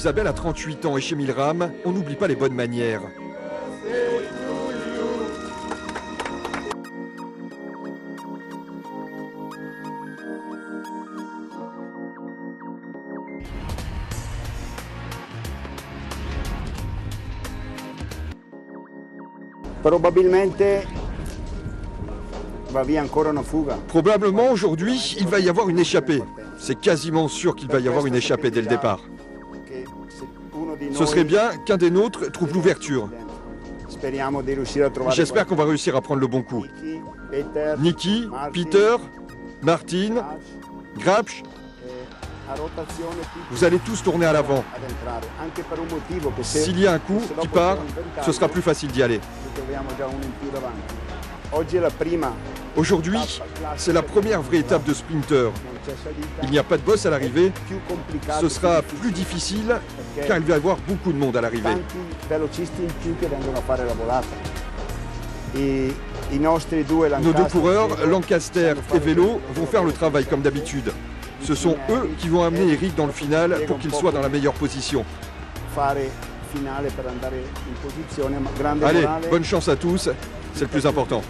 Zabel a 38 ans et chez Milram, on n'oublie pas les bonnes manières. Probablement aujourd'hui, il va y avoir une échappée. C'est quasiment sûr qu'il va y avoir une échappée dès le départ. Ce serait bien qu'un des nôtres trouve l'ouverture. J'espère qu'on va réussir à prendre le bon coup. Niki, Peter, Martin, Grapsch, vous allez tous tourner à l'avant. S'il y a un coup qui part, ce sera plus facile d'y aller. Aujourd'hui, c'est la première vraie étape de sprinter. Il n'y a pas de boss à l'arrivée. Ce sera plus difficile car il va y avoir beaucoup de monde à l'arrivée. Nos deux coureurs, Lancaster et Vélo, vont faire le travail comme d'habitude. Ce sont eux qui vont amener Eric dans le final pour qu'il soit dans la meilleure position. Allez, bonne chance à tous, c'est le plus important.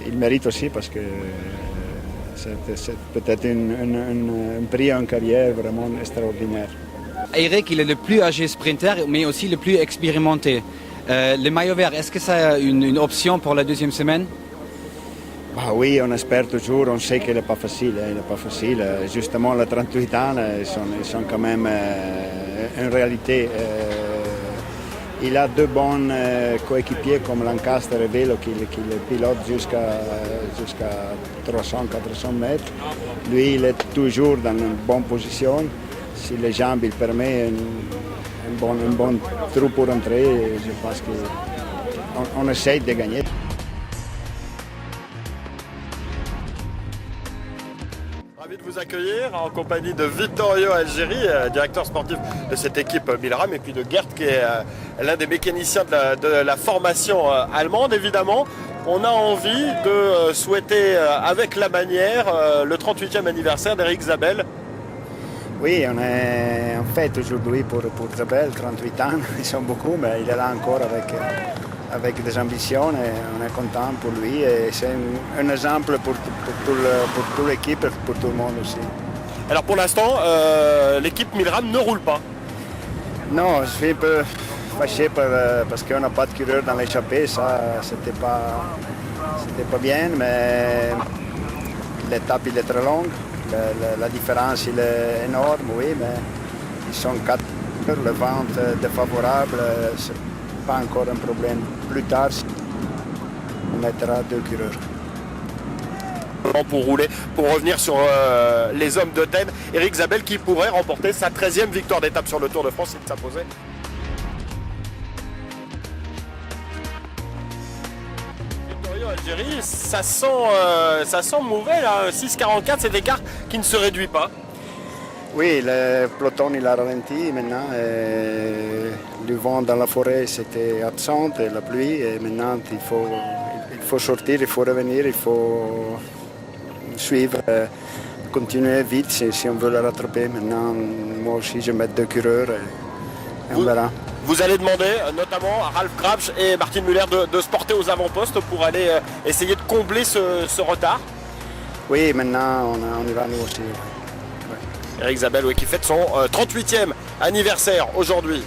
Il mérite aussi parce que c'est peut-être un prix en carrière vraiment extraordinaire. Eric, il est le plus âgé sprinter, mais aussi le plus expérimenté. Le maillot vert, est-ce que c'est une option pour la deuxième semaine? Bah oui, on espère toujours, on sait qu'il n'est pas facile. Il n'est pas facile. Justement, les 38 ans, ils sont quand même en réalité. Il a deux bons coéquipiers comme Lancaster et Vélo qui le pilotent jusqu'à 300-400 mètres. Lui, il est toujours dans une bonne position. Si les jambes il permet un bon trou pour entrer, je pense qu'on essaye de gagner. Ravi de vous accueillir en compagnie de Vittorio Algeri, directeur sportif de cette équipe Milram, et puis de Gert qui est l'un des mécaniciens de la formation allemande. Évidemment, on a envie de souhaiter avec la manière le 38e anniversaire d'Eric Zabel. Oui, on est en fête aujourd'hui pour Zabel, 38 ans, ils sont beaucoup, mais il est là encore avec des ambitions et on est content pour lui. Et c'est un exemple pour toute l'équipe et pour tout le monde aussi. Alors pour l'instant, l'équipe Milram ne roule pas. Non, je suis un peu fâché parce qu'on n'a pas de coureur dans l'échappée, ça c'était pas bien, mais l'étape il est très longue. La différence il est énorme, oui, mais ils sont 4 heures, le vent est défavorable, c'est pas encore un problème. Plus tard, on mettra 2 coureurs. Pour rouler, pour revenir sur les hommes de thème, Eric Zabel qui pourrait remporter sa 13e victoire d'étape sur le Tour de France s'il s'imposait. Algérie, ça sent mauvais là, 6,44, cet écart qui ne se réduit pas. Oui, le peloton il a ralenti maintenant. Le vent dans la forêt c'était absent et la pluie et maintenant il faut sortir, il faut revenir, il faut suivre, continuer vite si on veut le rattraper. Maintenant, moi aussi je mets 2 coureurs et on verra. Vous allez demander notamment à Ralf Grapsch et Martin Müller de se porter aux avant-postes pour aller essayer de combler ce retard. Oui, maintenant on y va nous aussi. Ouais. Eric Zabel qui fête son 38e anniversaire aujourd'hui.